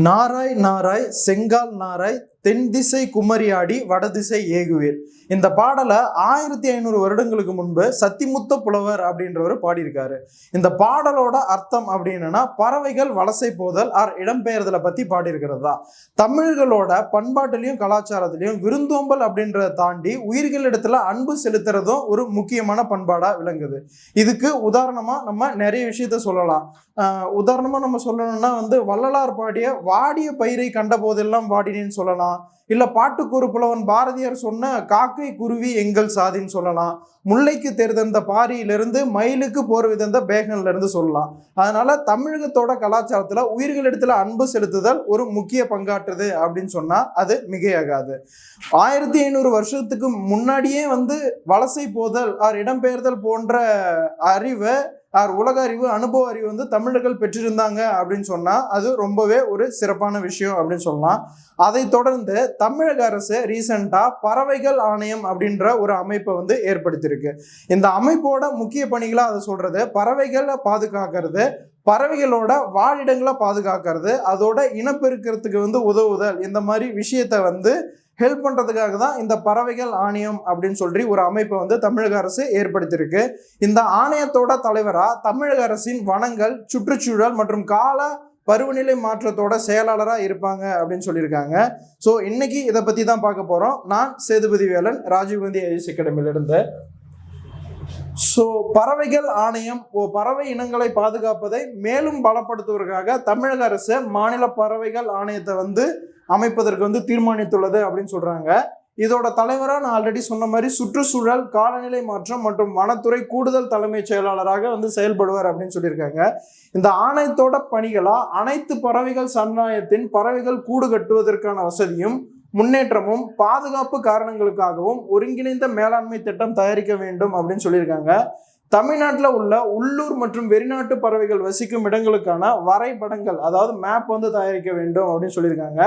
நாராய் நாராய் செங்கால் நாராய் தென் திசை குமரியாடி வடதிசை ஏகுவீர். இந்த பாடலை 1500 வருடங்களுக்கு முன்பு சத்திமுத்த புலவர் அப்படின்றவர் பாடியிருக்காரு. இந்த பாடலோட அர்த்தம் அப்படின்னா பறவைகள் வலசை போதல் ஆர் இடம்பெயர்தலை பத்தி பாடியிருக்கிறது தான். தமிழர்களோட பண்பாட்டிலையும் கலாச்சாரத்திலையும் விருந்தோம்பல் அப்படின்றத தாண்டி உயிர்களிடத்துல அன்பு செலுத்துறதும் ஒரு முக்கியமான பண்பாடா விளங்குது. இதுக்கு உதாரணமா நம்ம நிறைய விஷயத்த சொல்லலாம். உதாரணமா நம்ம சொல்லணும்னா வள்ளலார் பாடிய வாடிய பயிரை கண்ட போதெல்லாம் வாடினேன்னு சொல்லலாம். இல்ல பாட்டுக்கொரு புலவன் பாரதியார் சொன்ன காக்கை குருவி எங்கள் சாதின்னு சொல்லலாம். முல்லைக்கு தேர்ந்தெடுத்த பாரியிலிருந்து மயிலுக்கு போர் விதந்த பேகன்ல இருந்து சொல்லலாம். அதனால தமிழகத்தோட கலாச்சாரத்துல உயிர்களிடத்துல அன்பு செலுத்துதல் ஒரு முக்கிய பங்காற்றுது அப்படின்னு சொன்னா அது மிகையாகாது. 1500 வருஷத்துக்கு முன்னாடியே வலசை போதல் ஆர் இடம்பெயர்தல் போன்ற அறிவை உலக அறிவு அனுபவ அறிவு தமிழர்கள் பெற்றிருந்தாங்க அப்படின்னு சொன்னா அது ரொம்பவே ஒரு சிறப்பான விஷயம் அப்படின்னு சொல்லலாம். அதை தொடர்ந்து தமிழக அரசு ரீசெண்டா பறவைகள் ஆணையம் அப்படின்ற ஒரு அமைப்பை ஏற்படுத்தியிருக்கு. இந்த அமைப்போட முக்கிய பணிகளா அதை சொல்றது பறவைகளை பாதுகாக்கிறது, பறவைகளோட வாழிடங்களை பாதுகாக்கிறது, அதோட இனப்பெருக்கிறதுக்கு உதவுதல், இந்த மாதிரி விஷயத்த ஹெல்ப் பண்றதுக்காக தான் இந்த பறவைகள் ஆணையம் அப்படின்னு சொல்லி ஒரு அமைப்பை தமிழக அரசு ஏற்படுத்தியிருக்கு. இந்த ஆணையத்தோட தலைவரா தமிழக அரசின் வனங்கள், சுற்றுச்சூழல் மற்றும் கால பருவநிலை மாற்றத்தோட செயலாளராக இருப்பாங்க அப்படின்னு சொல்லியிருக்காங்க. ஸோ இன்னைக்கு இதை பத்தி தான் பார்க்க போறோம். நான் சேதுபதி வேலன், ராஜீவ் காந்தி ஐஏஎஸ் அகாடமியில இருந்து. ஸோ பறவைகள் ஆணையம் பறவை இனங்களை பாதுகாப்பதை மேலும் பலப்படுத்துவதற்காக தமிழக அரசு மாநில பறவைகள் ஆணையத்தை அமைப்பதற்கு தீர்மானித்துள்ளது அப்படின்னு சொல்றாங்க. இதோட தலைவராக நான் ஆல்ரெடி சொன்ன மாதிரி சுற்றுச்சூழல், காலநிலை மாற்றம் மற்றும் வனத்துறை கூடுதல் தலைமைச் செயலாளராக செயல்படுவார் அப்படின்னு சொல்லியிருக்காங்க. இந்த ஆணையத்தோட பணிகளா அனைத்து பறவைகள் சரணாலயத்தின் பறவைகள் கூடு கட்டுவதற்கான வசதியும் முன்னேற்றமும் பாதுகாப்பு காரணங்களுக்காகவும் ஒருங்கிணைந்த மேலாண்மை திட்டம் தயாரிக்க வேண்டும் அப்படின்னு சொல்லியிருக்காங்க. தமிழ்நாட்டில் உள்ள உள்ளூர் மற்றும் வெளிநாட்டு பறவைகள் வசிக்கும் இடங்களுக்கான வரைபடங்கள், அதாவது மேப் தயாரிக்க வேண்டும் அப்படின்னு சொல்லியிருக்காங்க.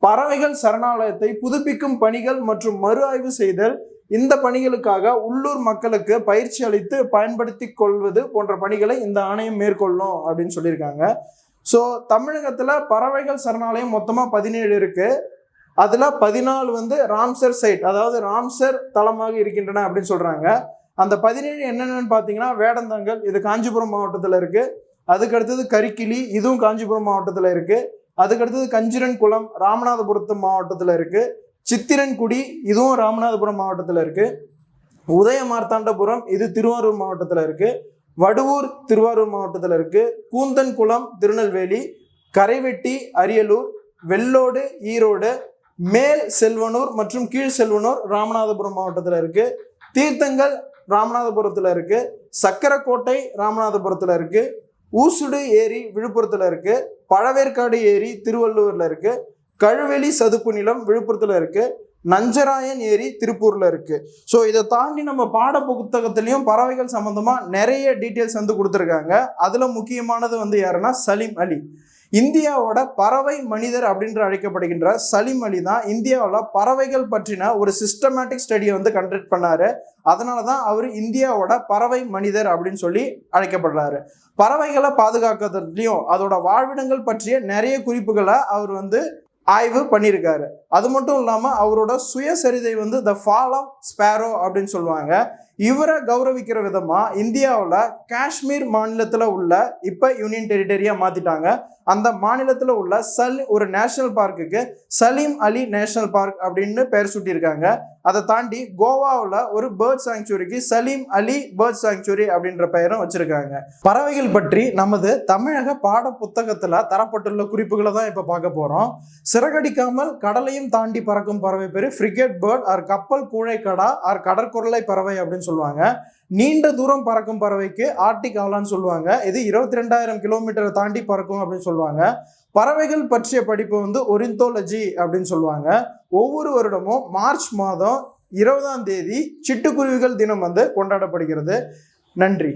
பறவைகள் சரணாலயத்தை புதுப்பிக்கும் பணிகள் மற்றும் மறு ஆய்வு செய்தல், இந்த பணிகளுக்காக உள்ளூர் மக்களுக்கு பயிற்சி அளித்து பயன்படுத்தி கொள்வது போன்ற பணிகளை இந்த ஆணையம் மேற்கொள்ளும் அப்படின்னு சொல்லியிருக்காங்க. ஸோ தமிழகத்துல பறவைகள் சரணாலயம் மொத்தமா 17 இருக்கு. அதுல 14 ராம்சர் சைட், அதாவது ராம்சர் தளமாக இருக்கின்றன அப்படின்னு சொல்றாங்க. அந்த 17 என்னென்னு பார்த்தீங்கன்னா வேடந்தாங்கல், இது காஞ்சிபுரம் மாவட்டத்தில் இருக்கு. அதுக்கடுத்தது கரிக்கிளி, இதுவும் காஞ்சிபுரம் மாவட்டத்தில் இருக்கு. அதுக்கடுத்தது கஞ்சிரன் குளம், ராமநாதபுரத்து மாவட்டத்தில் இருக்கு. சித்திரன்குடி, இதுவும் ராமநாதபுரம் மாவட்டத்தில் இருக்கு. உதய மார்த்தாண்டபுரம், இது திருவாரூர் மாவட்டத்தில் இருக்கு. வடுவூர் திருவாரூர் மாவட்டத்தில் இருக்கு. கூந்தன் குளம் திருநெல்வேலி, கரைவெட்டி அரியலூர், வெள்ளோடு ஈரோடு, மேல் செல்வனூர் மற்றும் கீழ் செல்வனூர் ராமநாதபுரம் மாவட்டத்தில் இருக்கு. தீர்த்தங்கள் ராமநாதபுரத்தில் இருக்கு. சக்கரக்கோட்டை ராமநாதபுரத்தில் இருக்கு. ஊசுடு ஏரி விழுப்புரத்தில் இருக்கு. பழவேற்காடு ஏரி திருவள்ளூர்ல இருக்கு. கழுவெளி சதுப்பு நிலம் விழுப்புரத்தில் இருக்கு. நஞ்சராயன் ஏரி திருப்பூர்ல இருக்கு. ஸோ இதை தாண்டி நம்ம பாட புத்தகத்திலையும் பறவைகள் சம்பந்தமா நிறைய டீட்டெயில்ஸ் கொடுத்துருக்காங்க. அதுல முக்கியமானது யாருன்னா சலீம் அலி. இந்தியாவோட பறவை மனிதர் அப்படின்ற அழைக்கப்படுகின்ற சலீம் அலி தான் இந்தியாவில் பறவைகள் பற்றின ஒரு சிஸ்டமேட்டிக் ஸ்டடியை கண்டக்ட் பண்ணாரு. அதனாலதான் அவர் இந்தியாவோட பறவை மனிதர் அப்படின்னு சொல்லி அழைக்கப்படுறாரு. பறவைகளை பாதுகாக்கிறதுலையும் அதோட வாழ்விடங்கள் பற்றிய நிறைய குறிப்புகளை அவர் ஆய்வு பண்ணியிருக்காரு. அது மட்டும் இல்லாம அவரோட சுயசரிதை த ஃபால் ஆஃப் ஸ்பேரோ அப்படின்னு சொல்லுவாங்க. இவரை கௌரவிக்கிற விதமா இந்தியாவில் காஷ்மீர் மாநிலத்தில் உள்ள இப்ப யூனியன் டெரிட்டரியா மாத்திட்டாங்க. அந்த மாநிலத்தில் உள்ள ஒரு நேஷனல் பார்க்குக்கு சலீம் அலி நேஷனல் பார்க் அப்படின்னு பெயர் சூட்டியிருக்காங்க. அதை தாண்டி கோவாவில் ஒரு பேர்ட் சாங்சுரிக்கு சலீம் அலி பேர்ட் சாங்சுரி அப்படின்ற பெயரும் வச்சிருக்காங்க. பறவைகள் பற்றி நமது தமிழக பாட புத்தகத்துல தரப்பட்டுள்ள குறிப்புகளை தான் இப்ப பார்க்க போறோம். சிறகடிக்காமல் கடலையும் தாண்டி பறக்கும் பறவை பேரு ஃப்ரிகேட் பேர்ட் ஆர் கப்பல் கூழைக்கடா ஆர் கடற்கொரலை பறவை அப்படின்னு சொல்லுவாங்க. நீண்ட தூரம் பறக்கும் பறவைக்கு ஆர்டிக் ஆலான்னு சொல்லுவாங்க. இது 22,000 கிலோமீட்டரை தாண்டி பறக்கும் அப்படின்னு சொல்லுவாங்க. பறவைகள் பற்றிய படிப்பு ஒரிந்தோலஜி அப்படின்னு சொல்லுவாங்க. ஒவ்வொரு வருடமும் மார்ச் மாதம் 20ஆம் தேதி சிட்டுக்குருவிகள் தினம் கொண்டாடப்படுகிறது. நன்றி.